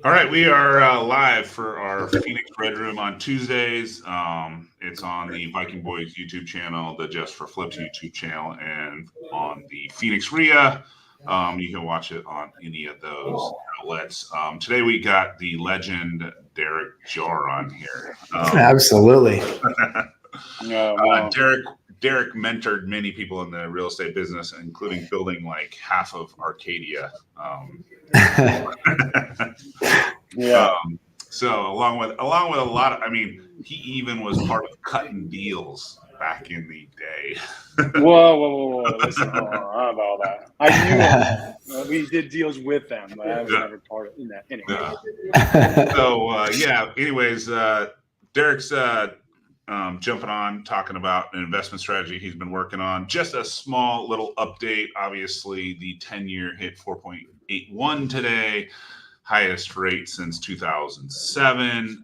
All right, we are live for our Phoenix Red Room on Tuesdays. It's on the Viking Boys YouTube channel, the Just for Flips YouTube channel, and on the Phoenix RIA. You can watch it on any of those outlets. Today we got the legend Jarr on here. Absolutely. No, wow. Derek mentored many people in the real estate business, including building like half of Arcadia. Yeah. So along with a lot of, he even was part of cutting deals back in the day. Whoa. Listen, hold on. I don't know about that. I knew we did deals with them, but I was never part of that. Anyway. So anyways, Derek's jumping on, talking about an investment strategy he's been working on. Just a small little update. Obviously, the 10-year hit 4.81 today. Highest rate since 2007.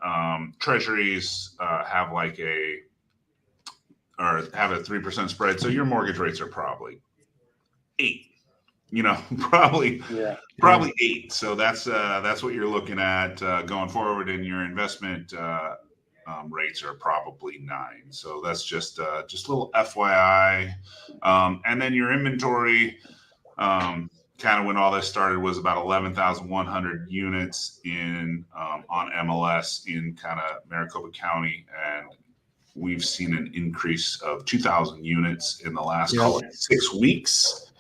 Treasuries have have a 3% spread, so your mortgage rates are probably 8. Probably 8. So that's what you're looking at going forward, and your investment rates are probably 9. So that's just a little FYI. And then your inventory. Kind of when all this started was about 11,100 units on MLS in kind of Maricopa County, and we've seen an increase of 2,000 units in the last 6 weeks.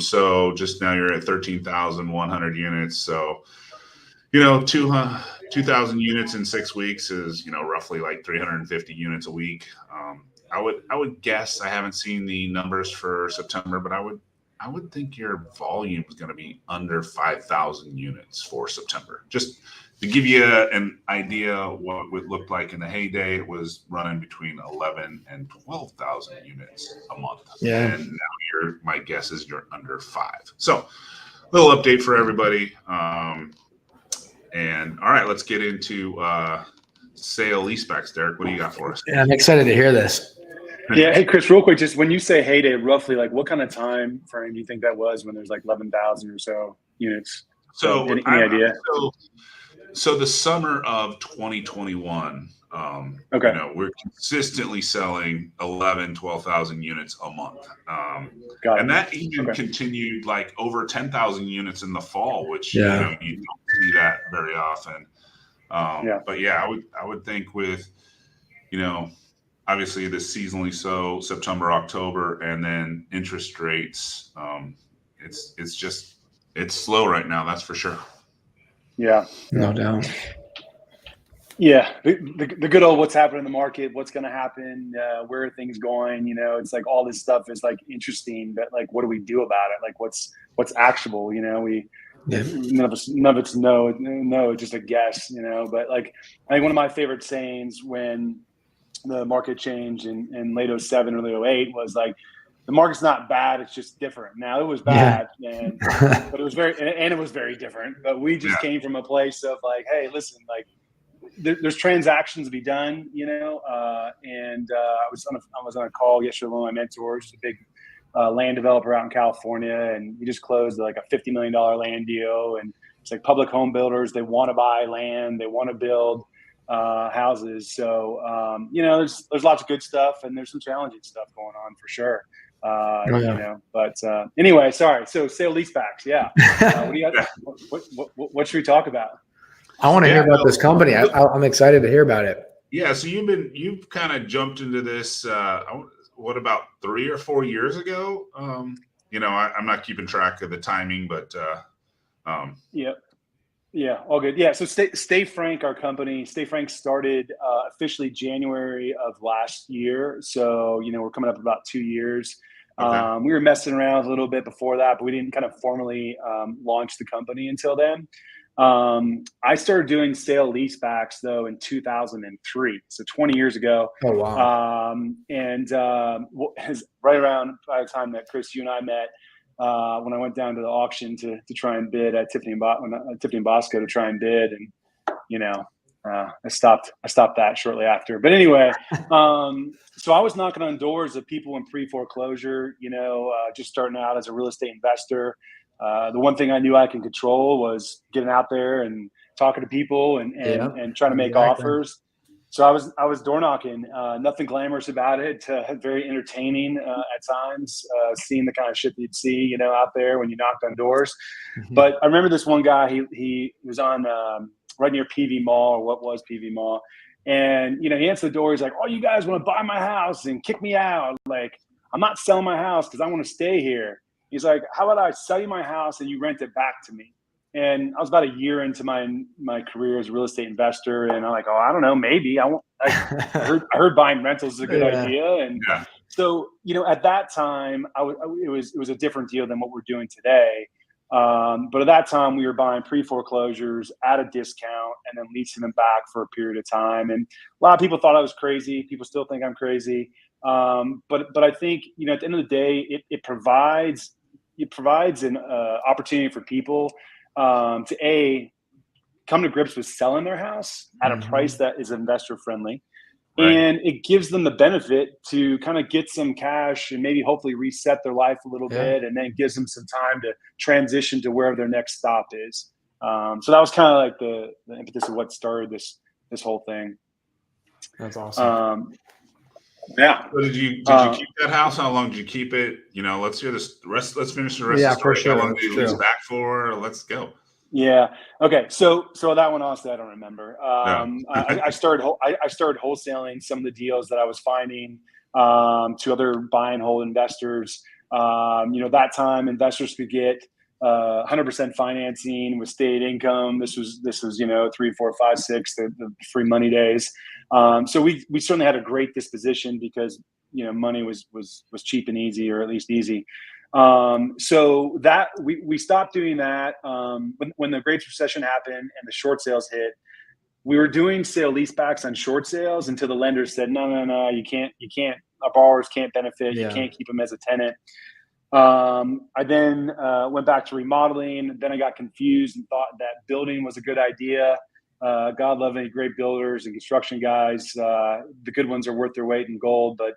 So just now you're at 13,100 units. So 2,000 units in 6 weeks is roughly like 350 units a week. I would guess, I haven't seen the numbers for September, but I would think your volume is going to be under 5,000 units for September. Just to give you an idea what it would look like in the heyday, it was running between 11 and 12,000 units a month. Yeah. And now my guess is you're under 5. So little update for everybody. And all right, let's get into sale leasebacks. Derek, what do you got for us? Yeah, I'm excited to hear this. Yeah. Hey, Chris, real quick, just when you say heyday, roughly, like what kind of time frame do you think that was when there's like 11,000 or so units? So any idea? So the summer of 2021, Okay. we're consistently selling 11, 12,000 units a month. Got it. And that even continued like over 10,000 units in the fall, which you don't see that very often. But yeah, I would think with, obviously the seasonally so September, October, and then interest rates, it's slow right now. That's for sure. Yeah. No doubt. Yeah. The good old what's happening in the market, what's going to happen, where are things going? It's like all this stuff is like interesting, but like, what do we do about it? Like what's actionable? None of it's no, it's just a guess, but like, I think one of my favorite sayings when the market changed in late 07, early 08 was like, the market's not bad, it's just different. Now it was bad, but it was very different. But we just came from a place of like, hey, listen, like there's transactions to be done, and I was on a call yesterday with one of my mentors, a big land developer out in California, and we just closed like a $50 million land deal. And it's like public home builders, they want to buy land, they want to build houses. So there's lots of good stuff, and there's some challenging stuff going on for sure. But anyway, sorry. So sale leasebacks, what do you got? What should we talk about? I want to hear about this company. I'm excited to hear about it. Yeah. So you've kind of jumped into this. What about 3 or 4 years ago? I'm not keeping track of the timing, but Yeah, all good. Yeah, so Stay Frank, our company, Stay Frank started officially January of last year. So, we're coming up about 2 years. Okay. We were messing around a little bit before that, but we didn't kind of formally launch the company until then. I started doing sale leasebacks though in 2003, so 20 years ago. Oh wow! And right around by the time that Chris, you and I met, when I went down to the auction to try and bid at Tiffany and Bosco to try and bid, and I stopped that shortly after. But anyway, so I was knocking on doors of people in pre-foreclosure, just starting out as a real estate investor. The one thing I knew I can control was getting out there and talking to people and trying to make offers. So I was door knocking. Nothing glamorous about it. Very entertaining at times. Seeing the kind of shit you'd see, out there when you knocked on doors. Mm-hmm. But I remember this one guy. He was on right near PV Mall, or what was PV Mall, and he answered the door. He's like, "Oh, you guys want to buy my house and kick me out? Like, I'm not selling my house because I want to stay here." He's like, "How about I sell you my house and you rent it back to me?" And I was about a year into my career as a real estate investor, and I'm like, "Oh, I don't know, maybe I won't." I heard buying rentals is a good idea, and so at that time, it was a different deal than what we're doing today. But at that time, we were buying pre-foreclosures at a discount and then leasing them back for a period of time. And a lot of people thought I was crazy. People still think I'm crazy. But I think at the end of the day, it provides an opportunity for people to come to grips with selling their house at a price that is investor friendly. Right. And it gives them the benefit to kind of get some cash and maybe hopefully reset their life a little bit, and then gives them some time to transition to wherever their next stop is. So that was kind of like the impetus of what started this whole thing. That's awesome. Yeah. So did you keep that house? How long did you keep it? Let's hear this rest. Let's finish the rest of the story. For sure. How long did you lease back for? Let's go. Yeah. Okay. So that one, honestly, I don't remember. I started wholesaling some of the deals that I was finding to other buy and hold investors. That time investors could get 100% financing with state income. This was 3, 4, 5, 6, the free money days. So we certainly had a great disposition because money was cheap and easy, or at least easy. So that we stopped doing that when the Great Recession happened and the short sales hit. We were doing sale leasebacks on short sales until the lenders said, no, you can't. Our borrowers can't benefit. You can't keep them as a tenant. I then went back to remodeling. Then I got confused and thought that building was a good idea. God love any great builders and construction guys. The good ones are worth their weight in gold, but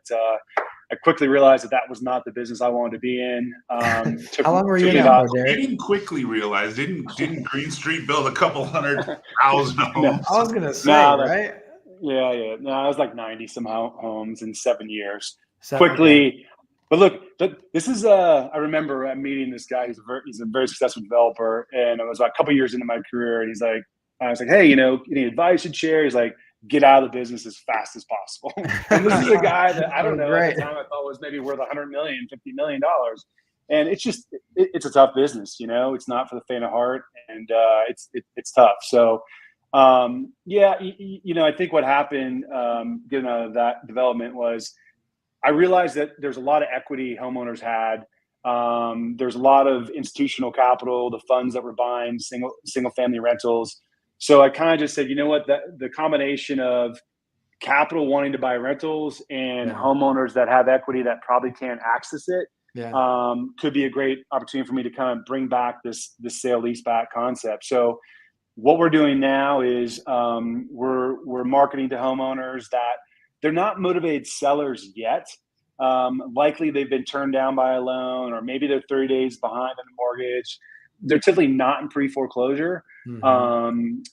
I quickly realized that was not the business I wanted to be in. How long were you in that for, You didn't quickly realize, didn't Green Street build a couple 100,000 homes? No, I was going to say, right? Yeah. No, I was like 90 some homes in 7 years. Quickly. But look, this is I remember meeting this guy. He's a very successful developer, and it was like a couple years into my career, and I was like, hey, any advice you'd share? He's like, get out of the business as fast as possible. And this is a guy that I don't know at the time I thought was maybe worth $100 million, $50 million. And it's just, it's a tough business, it's not for the faint of heart, and it's tough. So, I think what happened getting out of that development was I realized that there's a lot of equity homeowners had. There's a lot of institutional capital, the funds that were buying single family rentals. So I kind of just said, you know what, the combination of capital wanting to buy rentals and homeowners that have equity that probably can't access it could be a great opportunity for me to kind of bring back this sale leaseback concept. So what we're doing now is we're marketing to homeowners that they're not motivated sellers yet. Likely they've been turned down by a loan, or maybe they're 30 days behind on the mortgage. They're typically not in pre-foreclosure,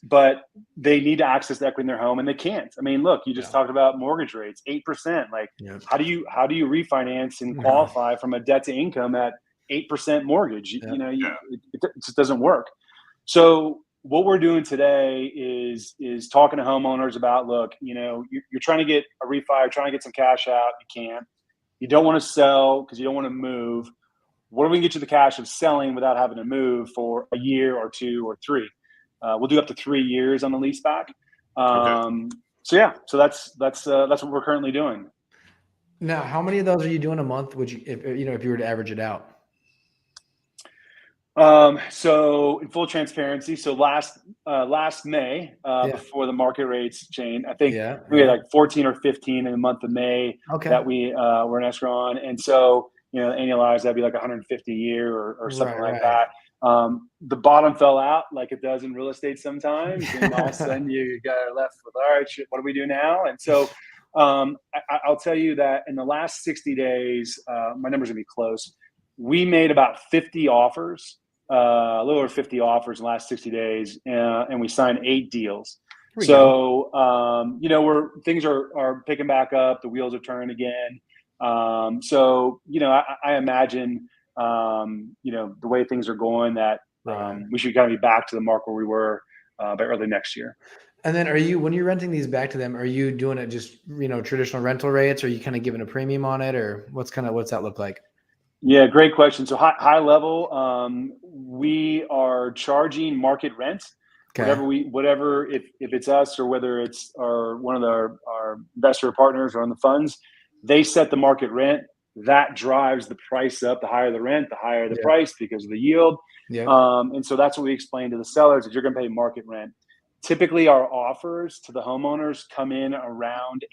but they need to access the equity in their home, and they can't. I mean, look, you just talked about mortgage rates, 8%. Like, how do you refinance and qualify from a debt to income at 8% mortgage? It just doesn't work. So what we're doing today is talking to homeowners about, look, you're trying to get a refi, trying to get some cash out, you can't. You don't want to sell because you don't want to move. What do we get you the cash of selling without having to move for a year or 2 or 3? We'll do up to 3 years on the lease back. So that's what we're currently doing. Now, how many of those are you doing a month? Would you, if you were to average it out? So in full transparency, so last May, before the market rates changed, I think we had like 14 or 15 in the month of May that we were in escrow on. And so, annualized, that'd be like 150 a year or something like that. The bottom fell out like it does in real estate sometimes. And all of a sudden you got left with, all right, shit, what do we do now? And so, I'll tell you that in the last 60 days, my numbers are gonna be close. We made about 50 offers a little over 50 offers in the last 60 days, and we signed 8 deals. So, things are picking back up. The wheels are turning again. So, I imagine, the way things are going, that we should kind of be back to the mark where we were by early next year. And then when you're renting these back to them, are you doing it just, traditional rental rates? Or are you kind of giving a premium on it, or what's that look like? Yeah, great question. So high level, we are charging market rent. Okay. Whatever, if it's us or whether it's one of our investor partners or on the funds, they set the market rent. That drives the price up. The higher the rent, the higher the price because of the yield. Yeah. And so that's what we explain to the sellers, is you're going to pay market rent. Typically, our offers to the homeowners come in around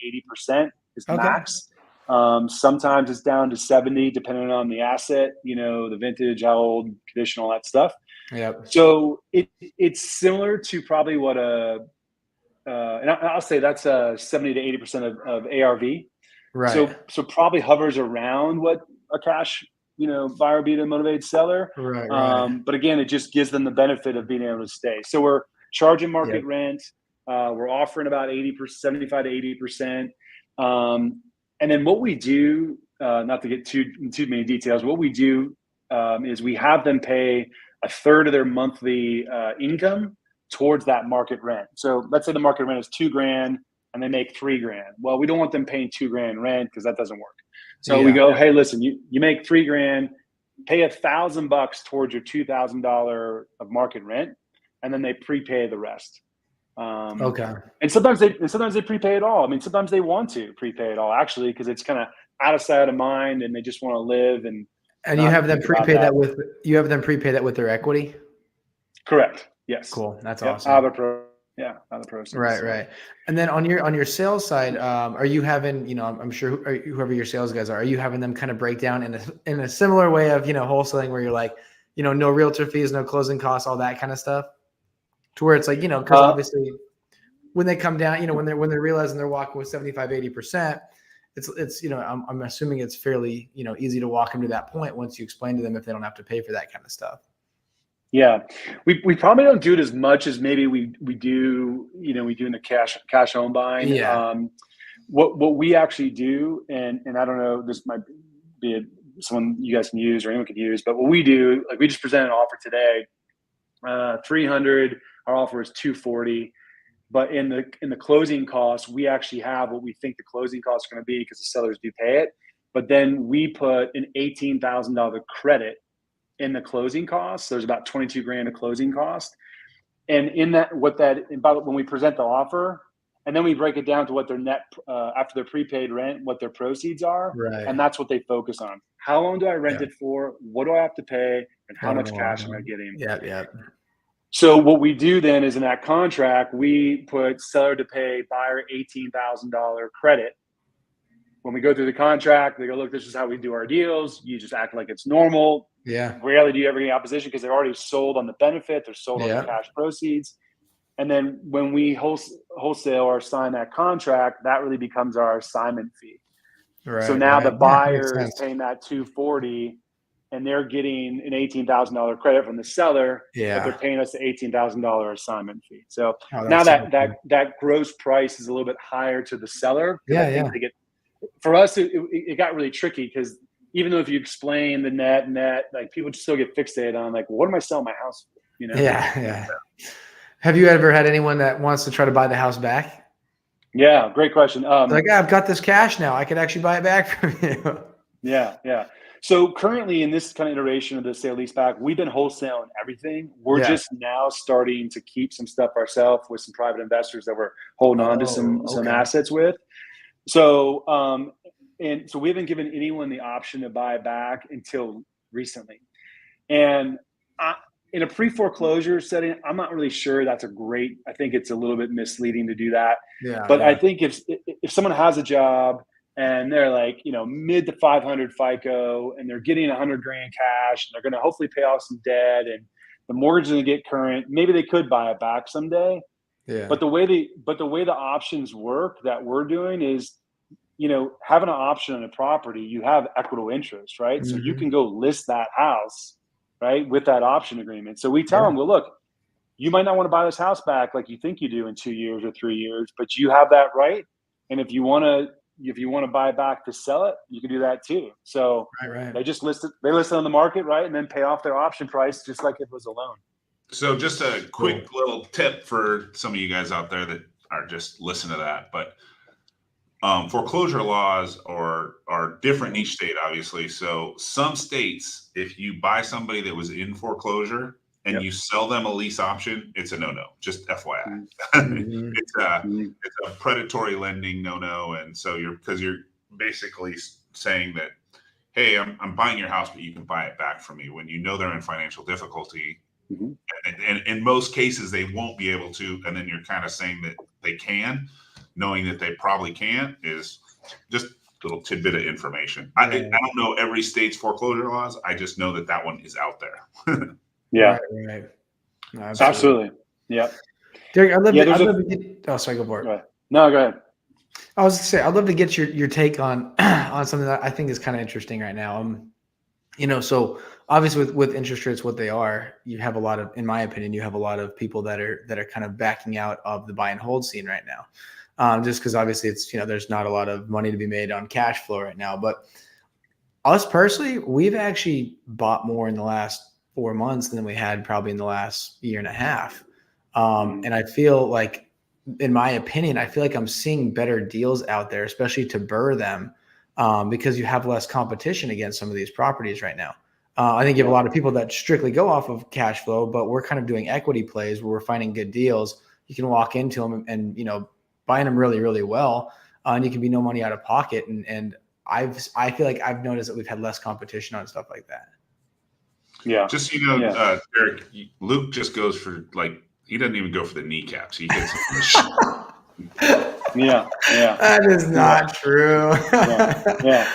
80% is max. Sometimes it's down to 70, depending on the asset, the vintage, how old, condition, all that stuff. Yep. So it's similar to probably what and I'll say that's 70 to 80% of ARV. Right. So probably hovers around what a cash, buyer would be to motivate seller. Right. But again, it just gives them the benefit of being able to stay. So we're charging market rent. We're offering about 75 to 80%. And then what we do, not to get too many details, what we do is we have them pay a third of their monthly income towards that market rent. So let's say the market rent is $2,000 and they make $3,000. Well, we don't want them paying $2,000 rent because that doesn't work. So we go, hey, listen, you make $3,000, pay $1,000 towards your $2,000 of market rent, and then they prepay the rest. Okay. And sometimes they prepay it all. I mean, sometimes they want to prepay it all, actually, because it's kind of out of sight, out of mind, and they just want to live. And you have them prepay that with their equity. Correct. Yes. Cool. That's awesome. Out of the proceeds. Right. And then on your sales side, are you having, I'm sure whoever your sales guys are you having them kind of break down in a similar way of, wholesaling, where you're like, no realtor fees, no closing costs, all that kind of stuff? To where it's like, because obviously when they come down, when they're realizing they're walking with 75, 80%, it's I'm assuming it's fairly, easy to walk them to that point once you explain to them if they don't have to pay for that kind of stuff. Yeah. We probably don't do it as much as maybe we do, we do in the cash home buying. Yeah. What we actually do, and I don't know, this might be someone you guys can use or anyone can use, but what we do, like, we just presented an offer today, 300. Our offer is 240, but in the closing costs, we actually have what we think the closing costs are going to be, because the sellers do pay it. But then we put an $18,000 credit in the closing costs. There's about $22,000 of closing cost, and when we present the offer, and then we break it down to what their net after their prepaid rent, what their proceeds are, right. And that's what they focus on. How long do I rent it for? What do I have to pay? And how much cash am I getting? Yeah. So what we do then is, in that contract, we put seller to pay buyer $18,000 credit. When we go through the contract, they go, look, this is how we do our deals. You just act like it's normal. Yeah. Rarely do you ever get opposition, because they're already sold on the benefit. They're sold on the cash proceeds. And then when we wholesale or sign that contract, that really becomes our assignment fee. Right. So now the buyer is paying that $240. And they're getting an $18,000 credit from the seller, but they're paying us the $18,000 assignment fee. So now that gross price is a little bit higher to the seller. I think for us, it got really tricky, because even though if you explain the net, like, people just still get fixated on, like, well, what am I selling my house for? Yeah. Have you ever had anyone that wants to try to buy the house back? Yeah, great question. Like, I've got this cash now, I could actually buy it back from you. Yeah. So currently, in this kind of iteration of the sale leaseback, we've been wholesaling everything. We're just now starting to keep some stuff ourselves with some private investors that we're holding on to some assets with. So, so we haven't given anyone the option to buy back until recently. And in a pre-foreclosure setting, I'm not really sure that's I think it's a little bit misleading to do that. But I think if someone has a job and they're like, mid to 500 FICO, and they're getting $100,000 cash, and they're going to hopefully pay off some debt, and the mortgage is going to get current, maybe they could buy it back someday. Yeah. But the way the options work that we're doing is, having an option on a property, you have equitable interest, right? Mm-hmm. So you can go list that house right, with that option agreement. So we tell them, well, look, you might not want to buy this house back like you think you do in 2 years or 3 years, but you have that right. And if you want to buy it back to sell it, you can do that too. So they just list it on the market, right, and then pay off their option price just like if it was a loan. So just a quick little tip for some of you guys out there that are just listening to that, but foreclosure laws are different in each state, obviously. So some states, if you buy somebody that was in foreclosure and you sell them a lease option, it's a no-no. Just FYI, it's a predatory lending no-no, and so you're basically saying that, hey, I'm buying your house, but you can buy it back from me when you know they're in financial difficulty. And in most cases, they won't be able to, and then you're kind of saying that they can, knowing that they probably can't, is just a little tidbit of information. I don't know every state's foreclosure laws. I just know that one is out there. Right. No, absolutely. Yeah. Derek, I'd love to get, sorry, go for it. Go ahead. No, go ahead. I was going to say, I'd love to get your take on something that I think is kind of interesting right now. So obviously with interest rates what they are, you have a lot of, in my opinion, you have a lot of people that are kind of backing out of the buy and hold scene right now. Just because obviously it's, there's not a lot of money to be made on cash flow right now. But us personally, we've actually bought more in the last 4 months than we had probably in the last year and a half. And I feel like, in my opinion, I feel like I'm seeing better deals out there, especially to burr them, because you have less competition against some of these properties right now. I think you have a lot of people that strictly go off of cash flow, but we're kind of doing equity plays where we're finding good deals. You can walk into them and buying them really, really well, and you can be no money out of pocket. And I feel like I've noticed that we've had less competition on stuff like that. Yeah. Just Derek, Luke just goes for he doesn't even go for the kneecaps. He hits them. Yeah. That is not true. Yeah.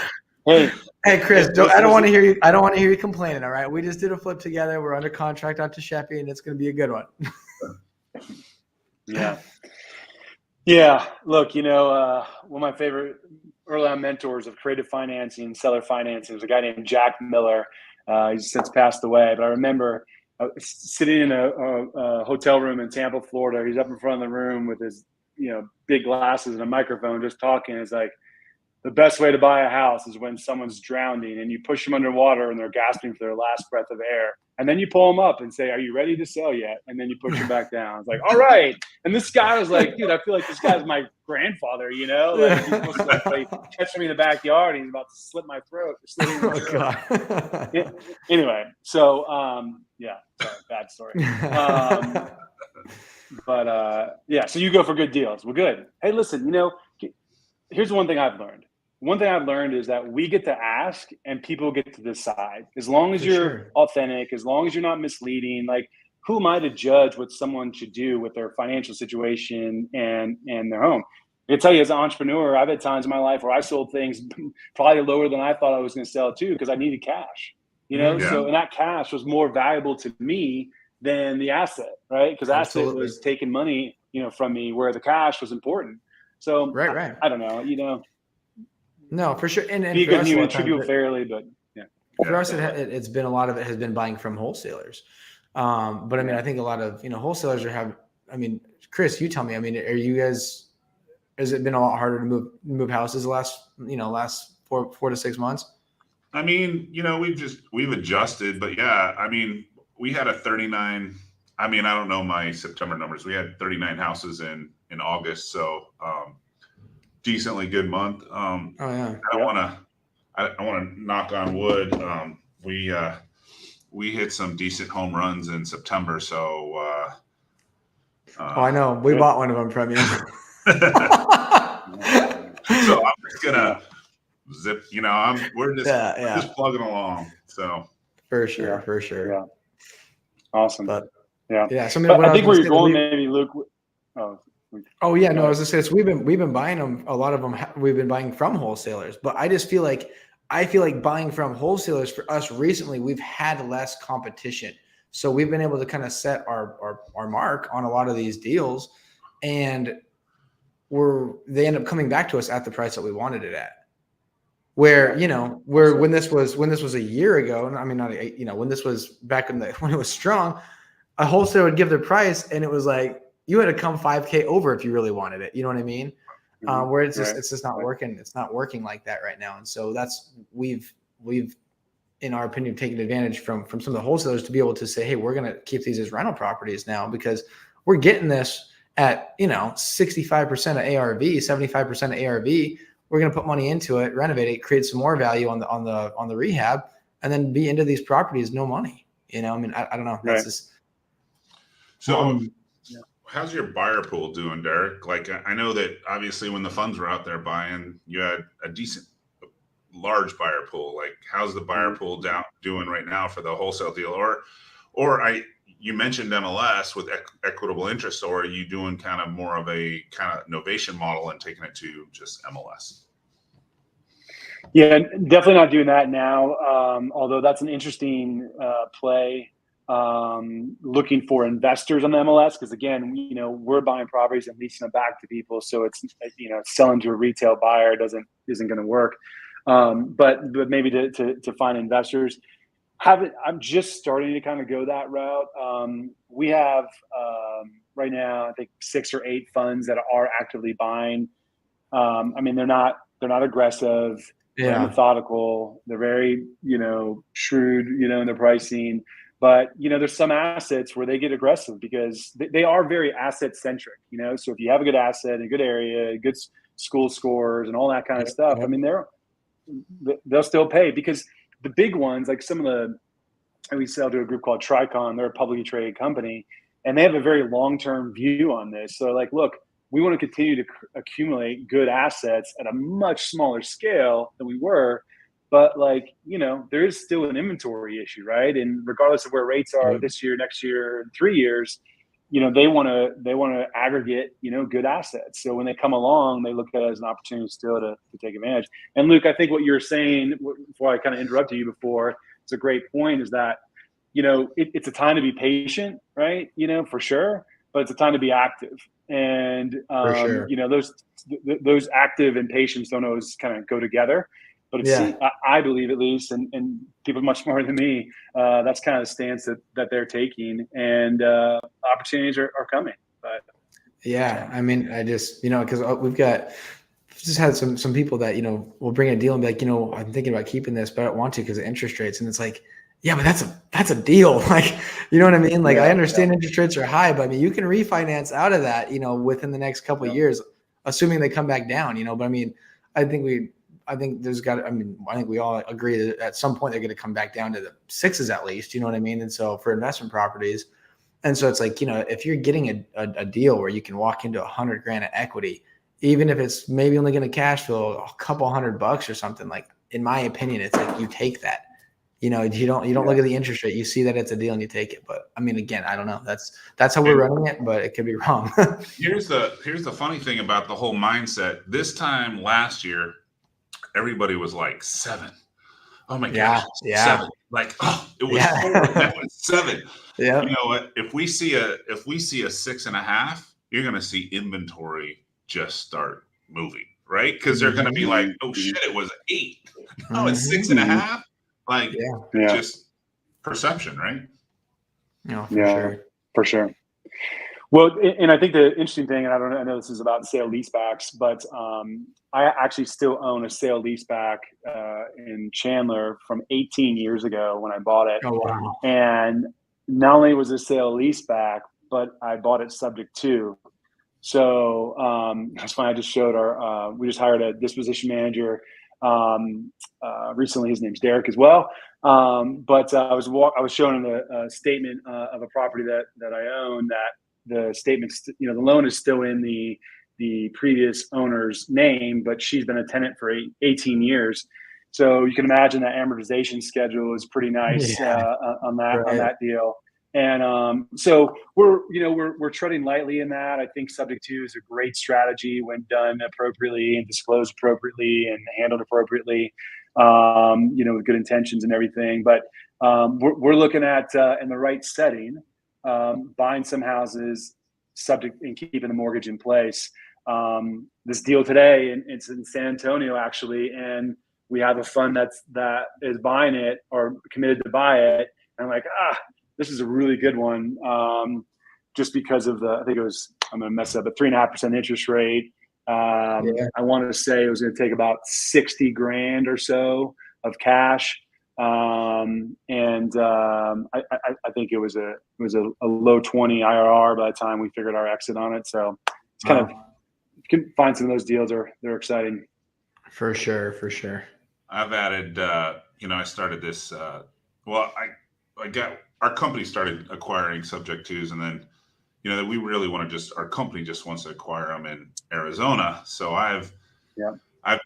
Hey, Chris, I don't want to hear you. I don't want to hear you complaining. All right, we just did a flip together. We're under contract out to Sheppy, and it's going to be a good one. Yeah. Look, one of my favorite early on mentors of creative financing, seller financing, was a guy named Jack Miller. He's since passed away, but I remember sitting in a hotel room in Tampa, Florida. He's up in front of the room with his, big glasses and a microphone, just talking. It's like, the best way to buy a house is when someone's drowning and you push them underwater and they're gasping for their last breath of air. And then you pull them up and say, are you ready to sell yet? And then you push them back down. It's like, all right. And this guy was like, dude, I feel like this guy's my grandfather, He's supposed to catch me in the backyard and he's about to slit my throat. God. Anyway, so, sorry, bad story. So you go for good deals. Well, good. Hey, listen, here's one thing I've learned. One thing I've learned is that we get to ask and people get to decide. As long as you're authentic, as long as you're not misleading, who am I to judge what someone should do with their financial situation and their home? I can tell you, as an entrepreneur, I've had times in my life where I sold things probably lower than I thought I was going to sell it to because I needed cash, So, and that cash was more valuable to me than the asset, right? Because asset was taking money, from me, where the cash was important. So right. I don't know, No, for sure. And be a good human, treat people fairly, but for us, it's been a lot of it has been buying from wholesalers. But I mean, I think a lot of wholesalers Chris, you tell me. Are you guys? Has it been a lot harder to move houses the last 4 to 6 months? We've adjusted, but we had a 39. I don't know my September numbers. We had 39 houses in August, so decently good month. I want to knock on wood. We hit some decent home runs in September, so I know we bought one of them from you. So I'm just gonna zip. We're just plugging along. So for sure. Yeah. Awesome. But yeah. So I think where you're going, maybe, Luke. Oh yeah, no. As I said, we've been buying them. A lot of them we've been buying from wholesalers, but I just feel like buying from wholesalers for us recently, we've had less competition, so we've been able to kind of set our mark on a lot of these deals, and they end up coming back to us at the price that we wanted it at. Where where when this was a year ago, and I mean not when this was back when it was strong, a wholesaler would give their price, and it was like you had to come $5K over if you really wanted it. You know what I mean? Where it's just not working. It's not working like that right now, and so that's we've in our opinion taken advantage from some of the wholesalers to be able to say, hey, we're going to keep these as rental properties now because we're getting this at 65% of ARV, 75% of ARV. We're going to put money into it, renovate it, create some more value on the rehab, and then be into these properties no money. I mean, I don't know. That's just so. How's your buyer pool doing, Derek? Like, I know that obviously when the funds were out there buying, you had a decent, large buyer pool. Like, how's the buyer pool doing right now for the wholesale deal? You mentioned MLS with equitable interest, or are you doing kind of more of a kind of novation model and taking it to just MLS? Yeah, definitely not doing that now. Although that's an interesting play. Looking for investors on the MLS because again, we're buying properties and leasing them back to people, so it's selling to a retail buyer isn't going to work. But maybe to find investors. I'm just starting to kind of go that route. We have right now, I think 6 or 8 funds that are actively buying. I mean, they're not aggressive. They're methodical. They're very, shrewd, in their pricing. But, there's some assets where they get aggressive because they are very asset centric, So if you have a good asset, a good area, good school scores and all that kind of stuff, I mean, they'll still pay because the big ones, like we sell to a group called Tricon, they're a publicly traded company, and they have a very long-term view on this. So like, look, we want to continue to accumulate good assets at a much smaller scale than we were. But there is still an inventory issue, right? And regardless of where rates are this year, next year, 3 years, they want to aggregate, good assets. So when they come along, they look at it as an opportunity still to take advantage. And Luke, I think what you're saying before I kind of interrupted you before, it's a great point is that, it's a time to be patient, right? For sure, but it's a time to be active. And, for sure. Those active and patience don't always kind of go together. But I believe at least, and people much more than me, that's kind of the stance that they're taking, and opportunities are coming. But I mean, I just because we've just had some people that will bring a deal and be like, I'm thinking about keeping this, but I don't want to because of interest rates, and it's like, yeah, but that's a deal, like, you know what I mean? Like, I understand interest rates are high, but I mean, you can refinance out of that, within the next couple of years, assuming they come back down, But I mean, I think we all agree that at some point they're going to come back down to the 6s at least, you know what I mean? And so for investment properties, and so it's like, if you're getting a deal where you can walk into $100,000 of equity, even if it's maybe only going to cash flow a couple $100 or something, like, in my opinion, it's like you take that. You don't look at the interest rate. You see that it's a deal and you take it. But I mean, again, I don't know. That's how we're running it, but it could be wrong. Here's the funny thing about the whole mindset. This time last year, everybody was like 7. Oh my gosh, 7. Like, it was 4, now it's 7. Yeah. You know what? If we see a 6.5, you're going to see inventory just start moving, right? Because they're going to be like, oh shit, it was 8. Oh, it's 6.5. Like, just perception, right? For sure. Well, and I think the interesting thing, and I know this is about sale leasebacks, but I actually still own a sale leaseback in Chandler from 18 years ago when I bought it. Oh, wow. And not only was it a sale leaseback, but I bought it subject to. So that's why I just showed we just hired a disposition manager recently. His name's Derek as well. But I was showing him a statement of a property that I own, that the statements, the loan is still in the previous owner's name, but she's been a tenant for 18 years. So you can imagine that amortization schedule is pretty nice on that deal. And so we're treading lightly in that. I think subject to is a great strategy when done appropriately and disclosed appropriately and handled appropriately, with good intentions and everything. But we're looking at in the right setting, buying some houses subject and keeping the mortgage in place. This deal today, and it's in San Antonio actually, and we have a fund that is buying it or committed to buy it. And I'm like, this is a really good one. Just because of I think it was, I'm going to mess up, a 3.5% interest rate. I want to say it was going to take about 60 grand or so of cash. I think it was a low 20 IRR by the time we figured our exit on it. So it's kind of, you can find some of those deals they're exciting. For sure. I've added, I started this, I got, our company started acquiring subject twos, and then, that we really want to our company just wants to acquire them in Arizona. So I've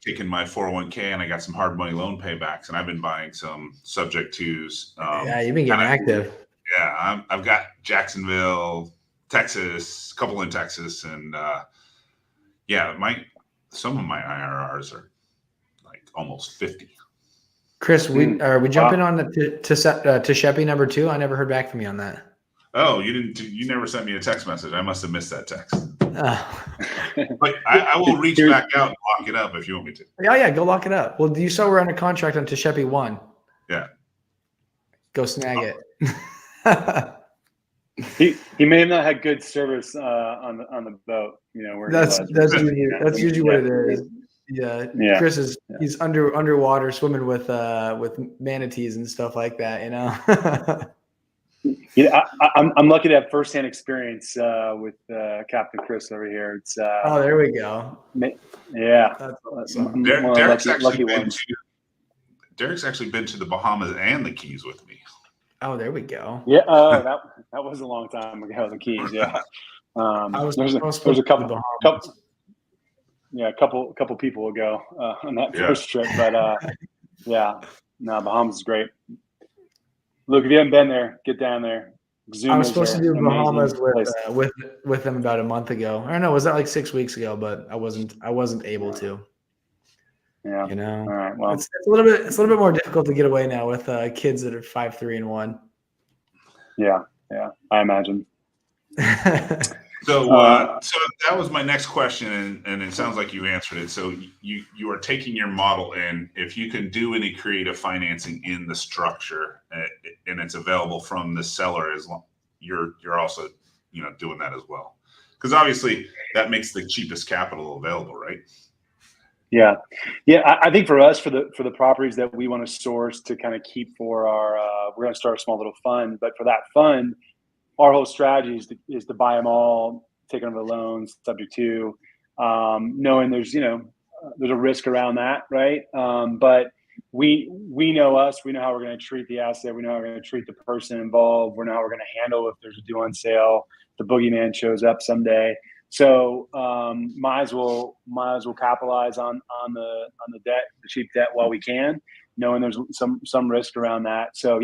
taken my 401k and I got some hard money loan paybacks, and I've been buying some subject twos. You've been getting active. Yeah. I've got Jacksonville, Texas, a couple in Texas. And some of my IRRs are like almost 50. Chris, are we jumping on to Sheppy number 2? I never heard back from you on that. Oh, you never sent me a text message. I must have missed that text. But I will reach back out and lock it up if you want me to. Yeah, go lock it up. Well, you saw we're under contract on Sheppy 1. Yeah. Go snag it. He may have not had good service on the boat. That's usually what it is. Yeah. Chris he's underwater swimming with manatees and stuff like that. I'm lucky to have firsthand experience with Captain Chris over here. It's there we go. Yeah, that's awesome. Derek's actually been to the Bahamas and the Keys with me. Oh, there we go. Yeah, that was a long time ago. The Keys, yeah. There's a couple people ago on that first trip, but Bahamas is great. Look, if you haven't been there, get down there. I was supposed to do Bahamas with them about a month ago. I don't know, was that like 6 weeks ago? But I wasn't able to. Yeah. All right. Well, it's a little bit more difficult to get away now with kids that are 5, 3, and 1. Yeah. I imagine. So that was my next question, and it sounds like you answered it. So you are taking your model in. If you can do any creative financing in the structure, and it's available from the seller, as long you're also doing that as well, because obviously that makes the cheapest capital available, right? Yeah. I think for us, for the properties that we want to source to kind of keep for our, we're going to start a small little fund, but for that fund, our whole strategy is to buy them all, take them over the loans, subject to, knowing there's a risk around that, right? But we know us, we know how we're going to treat the asset, we know how we're going to treat the person involved, we know how we're going to handle if there's a due on sale, the boogeyman shows up someday. So might as well capitalize on the debt, the cheap debt while we can, knowing there's some risk around that. So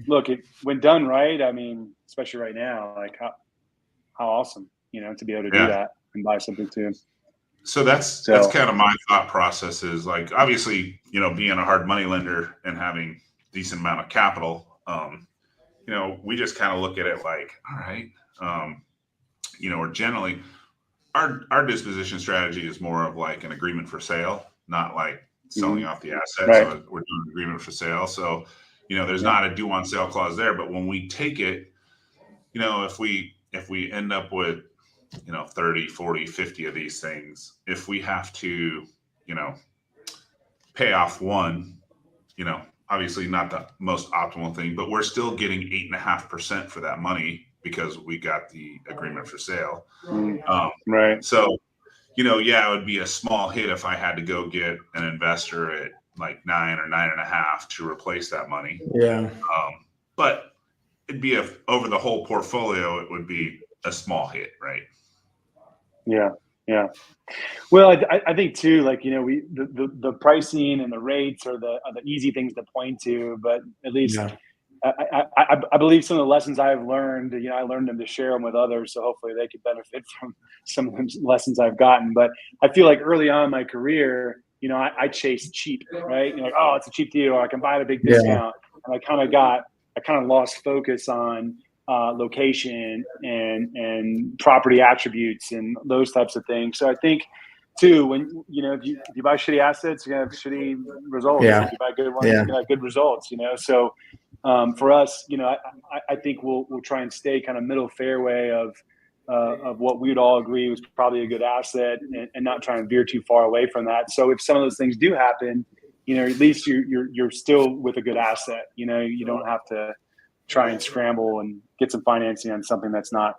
look, when done right, I mean, especially right now, like how awesome, to be able to do that and buy something too. So that's kind of my thought process is, like, obviously, being a hard money lender and having decent amount of capital, we just kind of look at it like, all right, or generally our disposition strategy is more of like an agreement for sale, not like selling off the asset. Right. So we're doing an agreement for sale. So, there's not a due on sale clause there, but when we take it, if we end up with, 30, 40, 50 of these things, if we have to, pay off one, obviously not the most optimal thing, but we're still getting 8.5% for that money because we got the agreement for sale. Right. So, it would be a small hit if I had to go get an investor at like 9 or 9.5 to replace that money. Yeah. But it'd be over the whole portfolio, it would be a small hit, right? Yeah. Well, I think too, like, the pricing and the rates are the easy things to point to, but at least I believe some of the lessons I've learned, I learned them to share them with others. So hopefully they could benefit from some of the lessons I've gotten. But I feel like early on in my career, I chased cheap, right? Like, oh, it's a cheap deal, or I can buy at a big discount. And I kind of lost focus on location and property attributes and those types of things. So I think Two, when if you buy shitty assets, you're gonna have shitty results. Yeah. If you buy good ones, you're gonna have good results. So for us, I think we'll try and stay kind of middle fairway of what we would all agree was probably a good asset, and not try and veer too far away from that. So if some of those things do happen, at least you're still with a good asset. You don't have to try and scramble and get some financing on something that's not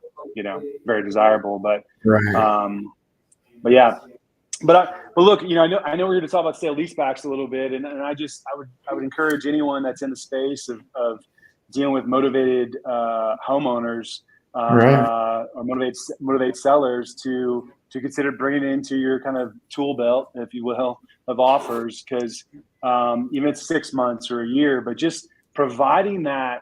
very desirable. But Right. but yeah. But look, I know we're here to talk about sale leasebacks a little bit, and I would encourage anyone that's in the space of dealing with motivated homeowners Right. or motivate sellers to consider bringing it into your kind of tool belt, if you will, of offers, because even if it's 6 months or a year, but just providing that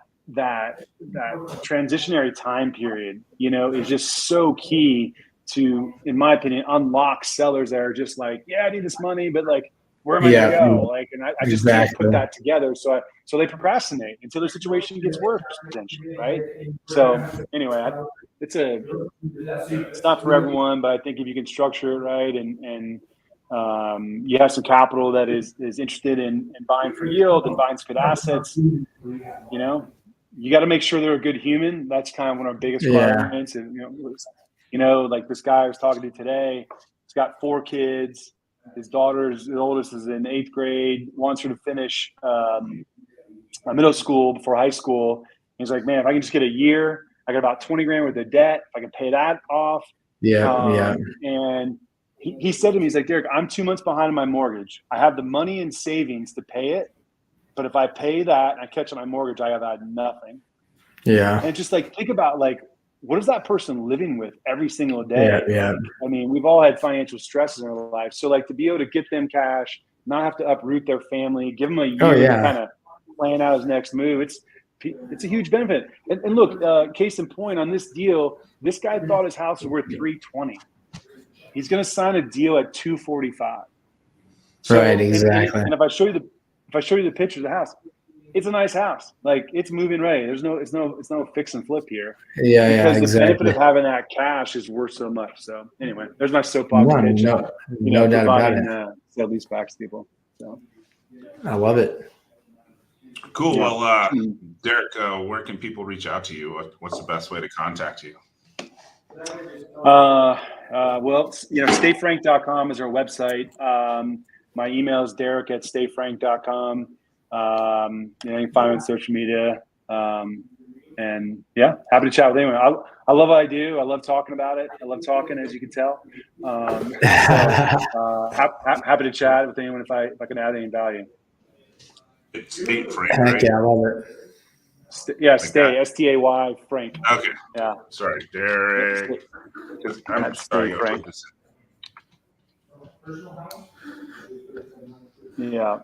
transitionary time period, is just so key to, in my opinion, unlock sellers that are just like, yeah, I need this money, but like, where am I going to go? Like, and I just can't put that together. So they procrastinate until their situation gets worse, potentially, right? So anyway, it's not for everyone, but I think if you can structure it right, and you have some capital that is interested in buying for yield and buying some good assets, you got to make sure they're a good human. That's kind of one of our biggest requirements. And like this guy I was talking to today, he's got 4 kids. His the oldest is in 8th grade, wants her to finish middle school before high school. He's like, man, if I can just get a year, I got about 20 grand worth of debt. If I can pay that off. And he said to me, he's like, Derek, I'm 2 months behind on my mortgage. I have the money in savings to pay it. But if I pay that and I catch up my mortgage, I have had nothing. Yeah. And just like, think about like, what is that person living with every single day? Yeah. I mean, we've all had financial stresses in our life. So like, to be able to get them cash, not have to uproot their family, give them a year to kind of plan out his next move. It's a huge benefit. And look, case in point on this deal, this guy thought his house was worth $320. He's going to sign a deal at $245. So, right. Exactly. And if I show you the picture of the house, it's a nice house. Like, it's move-in ready. It's no fix and flip here. Yeah. Because the benefit of having that cash is worth so much. So anyway, there's my soapbox pitch. No doubt about it. Sell leasebacks to people. So I love it. Cool. Yeah. Well, Derek, where can people reach out to you? What's the best way to contact you? Well, stayfrank.com is our website. My email is derek@stayfrank.com. You can find me on social media. And yeah, happy to chat with anyone. I love what I do. I love talking about it. I love talking, as you can tell. Happy to chat with anyone if I can add any value. It's Stay Frank, right? Yeah, I love it. Stay, STAY, Frank. Okay. Yeah. Sorry, Derek. I'm sorry, Frank. Yeah.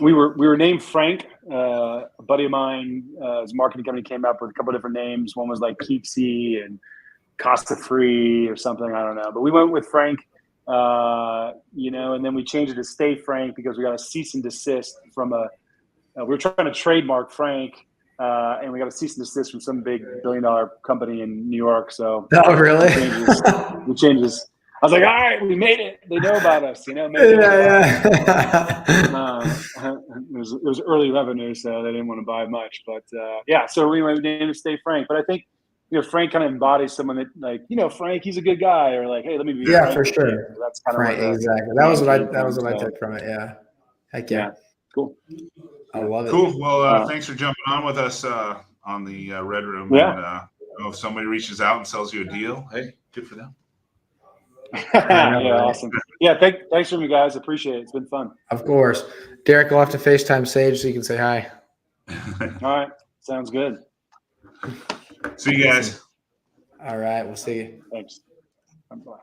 We were named Frank. A buddy of mine, his marketing company came up with a couple of different names. One was like Keepsy and Costa Free or something. I don't know. But we went with Frank, and then we changed it to Stay Frank because we got a cease and desist from we were trying to trademark Frank, and we got a cease and desist from some big $1 billion company in New York. So really? We changed this. I was like, all right, we made it. They know about us, It was early revenue, so they didn't want to buy much. But so we named it Stay Frank. But I think Frank kind of embodies someone that, like, Frank, he's a good guy, or like, hey, let me be. Yeah, for sure. So that's kind of right, exactly. That was what I took from it. Yeah. Heck yeah. Cool. I love it. Cool. Well, thanks for jumping on with us on the Red Room. Yeah. And if somebody reaches out and sells you a deal, hey, good for them. Awesome. Yeah, thanks for me, guys. Appreciate it. It's been fun. Of course. Derek will have to FaceTime Sage so you can say hi. All right. Sounds good. See you guys. All right. We'll see you. Thanks. Bye.